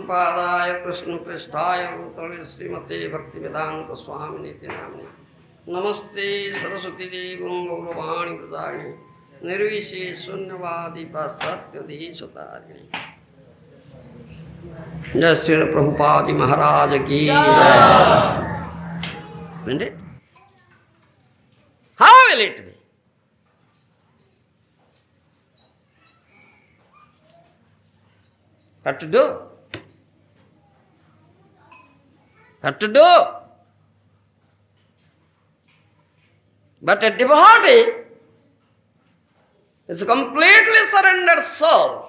Prabhupada Krishna Prestaya Bhutale Srimate Bhaktivedanta Swami Niti Namni Namaste Saraswati Devam Gauravani Pradani Nirvishe Sunyavadi Pasatyadi Sutarini Jai Srila Prabhupada Maharaja Ki Jai. Isn't it? How will it be? What to do? What to do? But a devotee is a completely surrendered soul.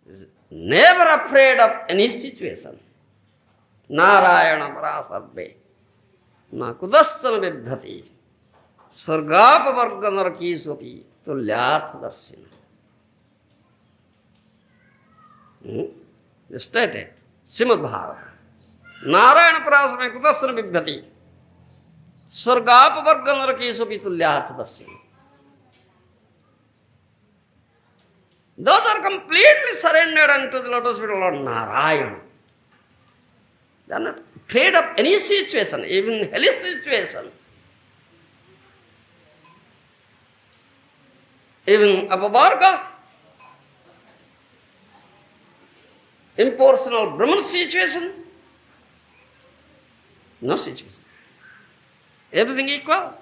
Is never afraid of any situation. Narayana parasarve. Na kudassana vibhati. Sargapa varga naraki sopi. Tulyartha darsina. Stated. Srimad Bhagavatam. Narayana parasarve kudassana vibhati. Sargapa varga naraki sopi tulyartha darsina. Those are completely surrendered unto the lotus feet of Lord Narayana. They are not afraid of any situation, even hellish situation. Even apavarga, impersonal Brahman situation, no situation. Everything equal.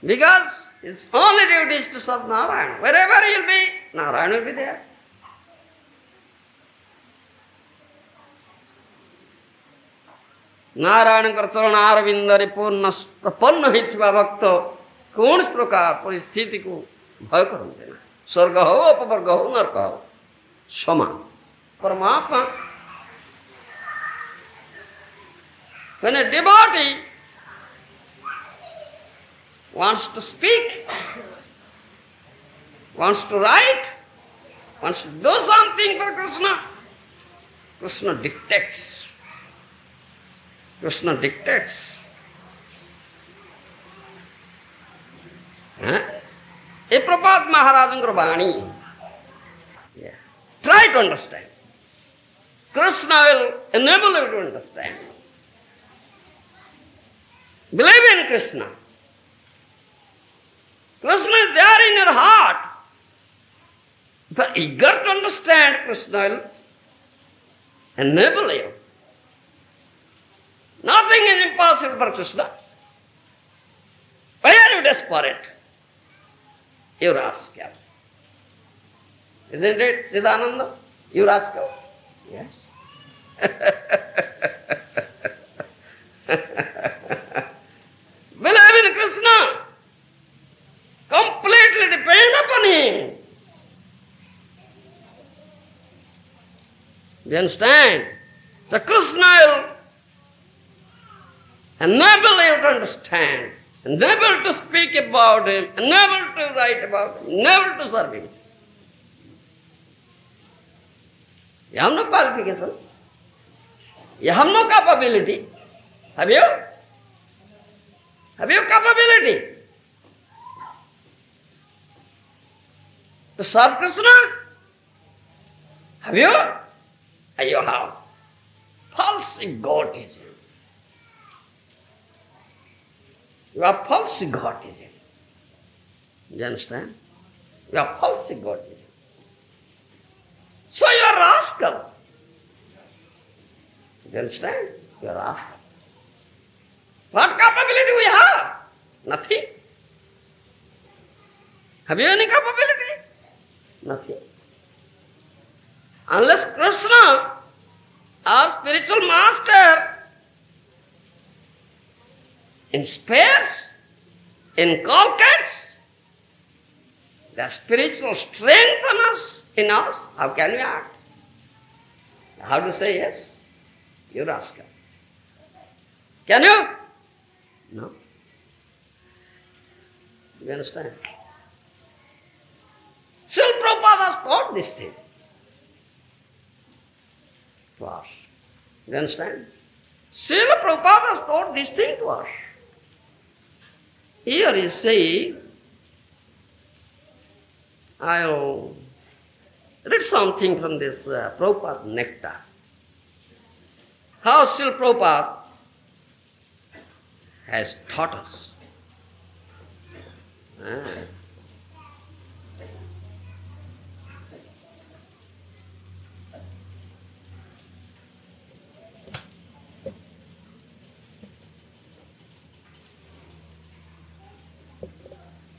Because his only duty is to serve Narayana. Wherever he will be, Narayana will be there. Narayan कर चरण आरविंदरे पूर्ण प्रपन्न होइथिबा भक्त कौन प्रकार परिस्थिति को भय करते ना स्वर्ग हो अपवर्ग हो नरक हो समान परमात्मा when a devotee wants to speak, wants to write, wants to do something for Krishna, Krishna dictates. Krishna dictates. A Prabhupada Maharajan's Vani. Yeah. Try to understand. Krishna will enable you to understand. Believe in Krishna. Krishna is there in your heart. If you are eager to understand, Krishna will enable you. Nothing is impossible for Krishna. Why are you desperate? You rascal. Isn't it, Chidananda? You rascal? Yes. Believe in Krishna. Completely depend upon Him. You understand? So Krishna will enable you to understand, enable to speak about Him, enable to write about Him, enable to serve Him. You have no qualification. You have no capability. Have you? Have you capability to serve Krishna? Have you? You have. False egotism. You are false egotism. You understand? You are false egotism. So you are rascal. You understand? You are rascal. What capability we have? Nothing. Have you any capability? Nothing. Unless Krishna, our spiritual master, inspires, inculcates the spiritual strength in us, how can we act? How to say yes? You rascal. Can you? No. You understand? Srila Prabhupada has taught this thing to us. You understand? Srila Prabhupada has taught this thing to us. Here he is saying, I'll Read something from this Prabhupada nectar. How still Prabhupada has taught us.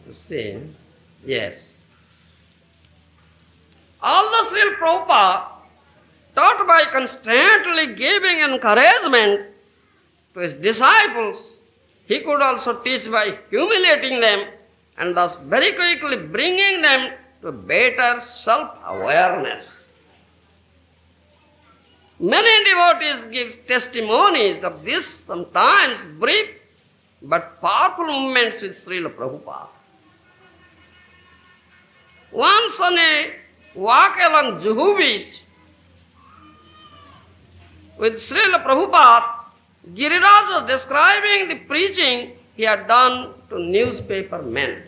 You see? Yes. Although Srila Prabhupada taught by constantly giving encouragement to his disciples, he could also teach by humiliating them and thus very quickly bringing them to better self-awareness. Many devotees give testimonies of this, sometimes brief but powerful moments with Srila Prabhupada. Once on a walk along Juhu beach with Srila Prabhupada, Giriraj was describing the preaching he had done to newspaper men.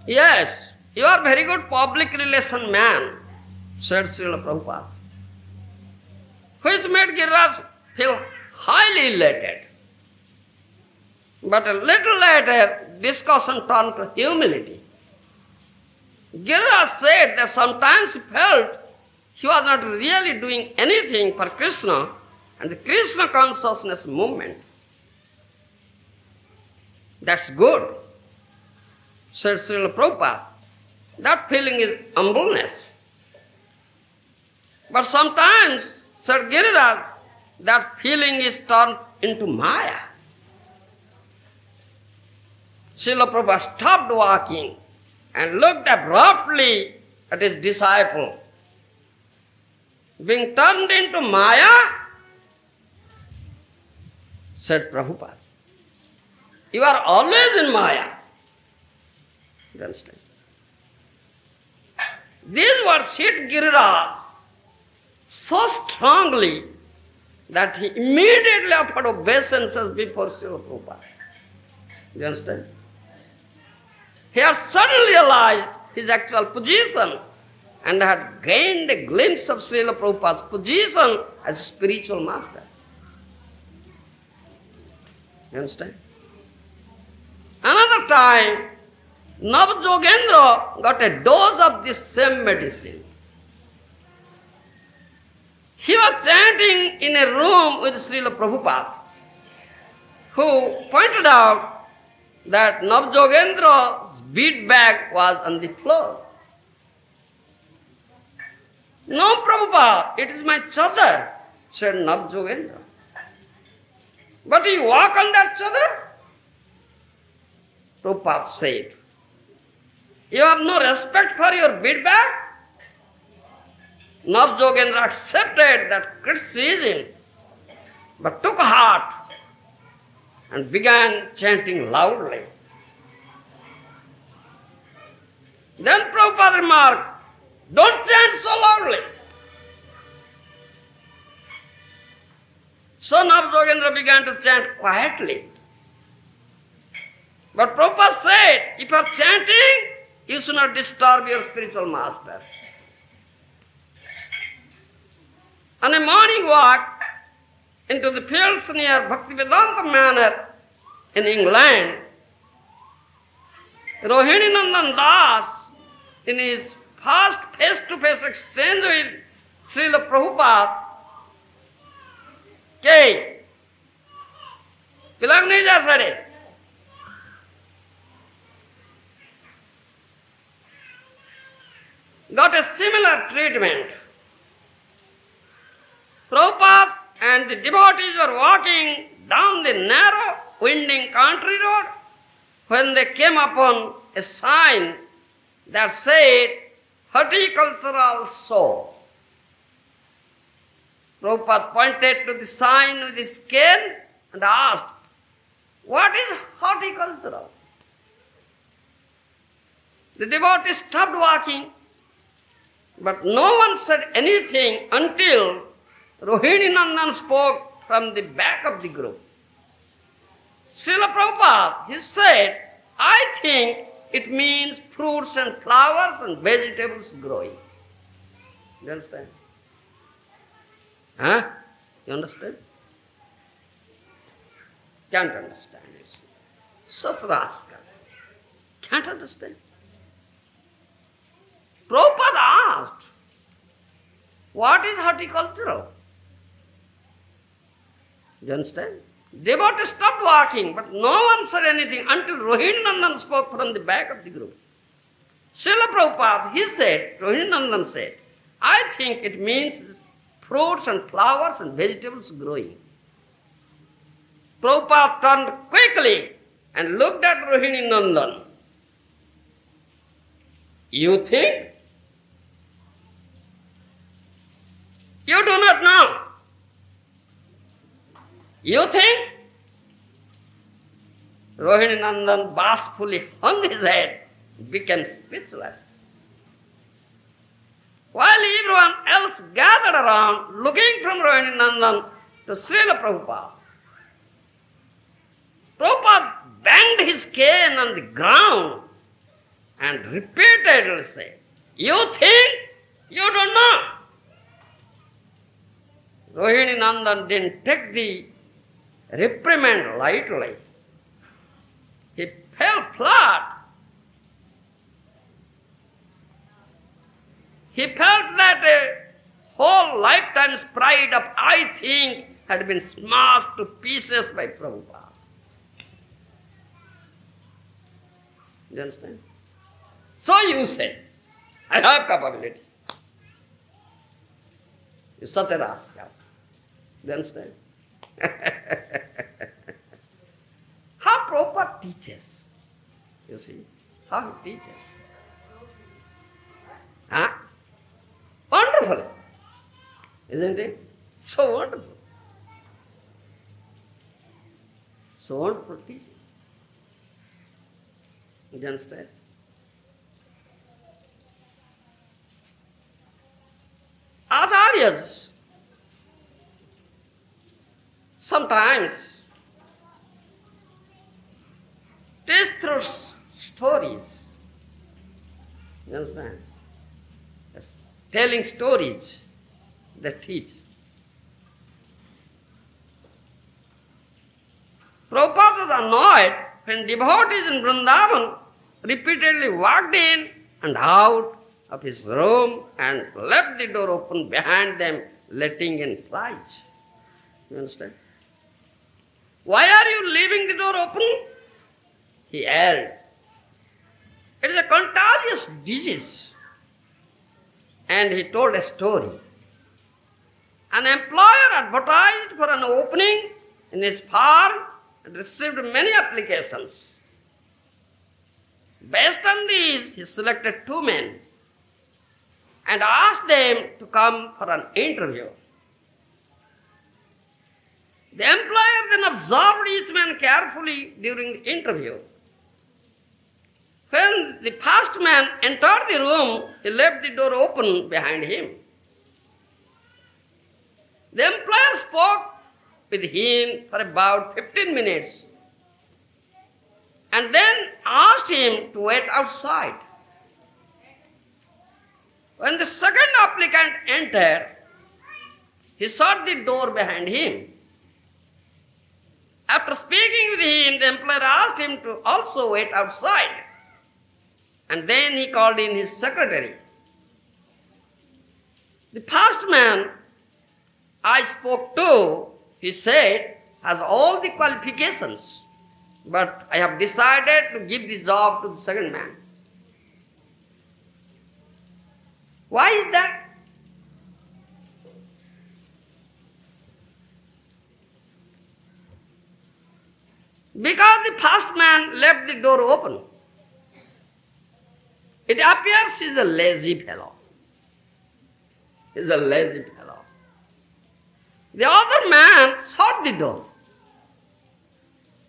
Yes, you are very good public relation man, said Srila Prabhupada, which made Giriraj feel highly elated. But a little later, discussion turned to humility. Giriraj said that sometimes he felt he was not really doing anything for Krishna and the Krishna consciousness movement. That's good, said Srila Prabhupada. That feeling is humbleness. But sometimes, said Giriraj, that feeling is turned into Maya. Srila Prabhupada stopped walking and looked abruptly at his disciple. Being turned into Maya, said Prabhupada, you are always in Maya. You understand? These words hit Giriraj so strongly that he immediately offered obeisances before Srila Prabhupada. You understand? He had suddenly realized his actual position and had gained a glimpse of Srila Prabhupada's position as a spiritual master. You understand? Another time, Navjogendra got a dose of this same medicine. He was chanting in a room with Srila Prabhupada, who pointed out that Navjogendra's bead bag was on the floor. No, Prabhupada, it is my chadar, said Navjogendra. But you walk on that chadar? Prabhupada said, you have no respect for your bead bag? Navjogendra accepted that criticism, but took heart and began chanting loudly. Then Prabhupada remarked, don't chant so loudly. So Navjogendra began to chant quietly. But Prabhupada said, if you are chanting, you should not disturb your spiritual master. On a morning walk into the fields near Bhaktivedanta Manor in England, Rohini Nandan Das, in his first face-to-face exchange with Srila Prabhupada, Pilag nahi ja sare. Got a similar treatment. Prabhupada and the devotees were walking down the narrow, winding country road when they came upon a sign that said, horticultural show. Prabhupada pointed to the sign with his cane and asked, what is horticultural? The devotees stopped walking, but no one said anything until Rohini Nandan spoke from the back of the group. Srila Prabhupada, he said, I think it means fruits and flowers and vegetables growing. You understand? Huh? You understand? Can't understand. Satraska. Can't understand. Prabhupada asked, what is horticultural? You understand? Devotees stopped walking, but no one said anything until Rohini Nandan spoke from the back of the group. Srila Prabhupada, he said, Rohini Nandan said, I think it means fruits and flowers and vegetables growing. Prabhupada turned quickly and looked at Rohini Nandan. You think? You do not know. You think? Rohini Nandan bashfully hung his head, became speechless. While everyone else gathered around, looking from Rohini Nandan to Srila Prabhupada, Prabhupada banged his cane on the ground and repeatedly said, you think? You don't know. Rohini Nandan didn't take the reprimand lightly. He fell flat. He felt that a whole lifetime's pride of I think had been smashed to pieces by Prabhupada. You understand? So you say, I have capability. You such a rascal. You understand? How Prabhupada teaches. You see, how he teaches. Huh? Wonderful. Isn't it? So wonderful. So wonderful teaching. You understand? Acharyas sometimes teach through stories. You understand? Yes. Telling stories that teach. Prabhupada was annoyed when devotees in Vrindavan repeatedly walked in and out of his room and left the door open behind them, letting in flies. You understand? Why are you leaving the door open? He yelled. It is a contagious disease. And he told a story. An employer advertised for an opening in his farm and received many applications. Based on these, he selected 2 men and asked them to come for an interview. The employer then observed each man carefully during the interview. When the first man entered the room, he left the door open behind him. The employer spoke with him for about 15 minutes and then asked him to wait outside. When the second applicant entered, he shut the door behind him. After speaking with him, the employer asked him to also wait outside. And then he called in his secretary. The first man I spoke to, he said, has all the qualifications, but I have decided to give the job to the second man. Why is that? Because the first man left the door open. It appears he is a lazy fellow. He is a lazy fellow. The other man shut the door.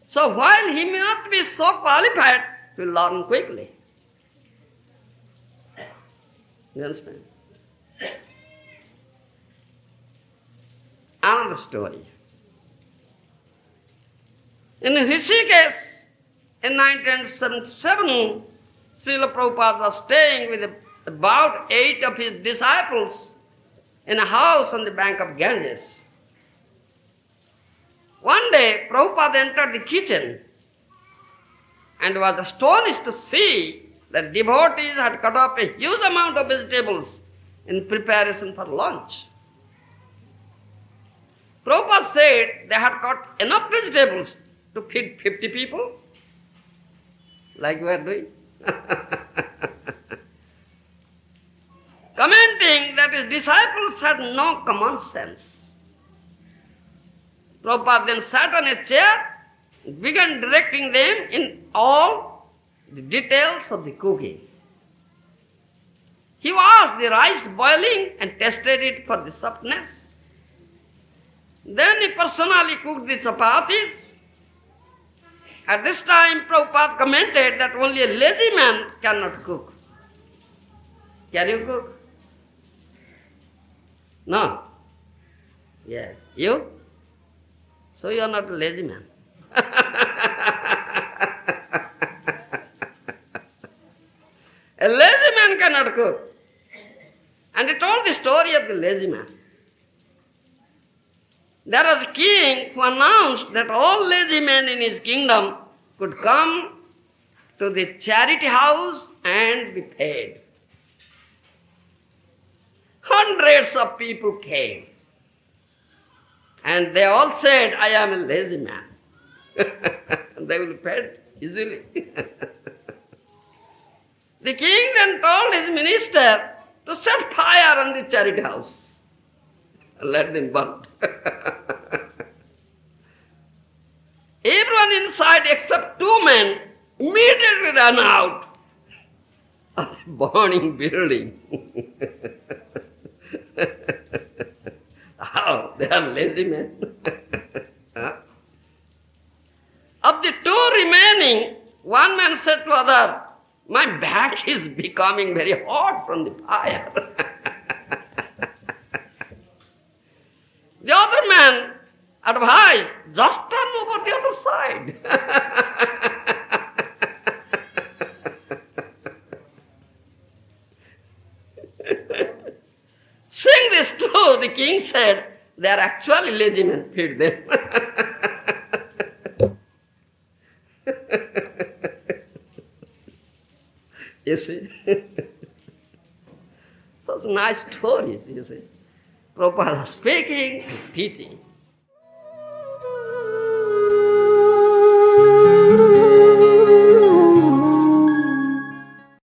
So while he may not be so qualified, he will learn quickly. You understand? another story. In Rishikesh, in 1977, Srila Prabhupada was staying with about 8 of his disciples in a house on the bank of Ganges. One day, Prabhupada entered the kitchen and was astonished to see that devotees had cut up a huge amount of vegetables in preparation for lunch. Prabhupada said they had cut enough vegetables to feed 50 people, like we are doing. Commenting that his disciples had no common sense. Prabhupada then sat on a chair and began directing them in all the details of the cooking. He watched the rice boiling and tested it for the softness. Then he personally cooked the chapatis. At this time, Prabhupada commented that only a lazy man cannot cook. Can you cook? No. Yes. You? So you are not a lazy man. A lazy man cannot cook. And he told the story of the lazy man. There was a king who announced that all lazy men in his kingdom could come to the charity house and be fed. Hundreds of people came. And they all said, I am a lazy man. They will be fed easily. The king then told his minister to set fire on the charity house. Let them burn. Everyone inside except 2 men immediately ran out of the burning building. Oh, they are lazy men. Huh? Of the 2 remaining, one man said to other, my back is becoming very hot from the fire. The other man advised, just turn over the other side. Seeing this too, the king said, they are actually lazy men, feed them. You see? Such nice stories, you see. Prabhupada speaking and teaching.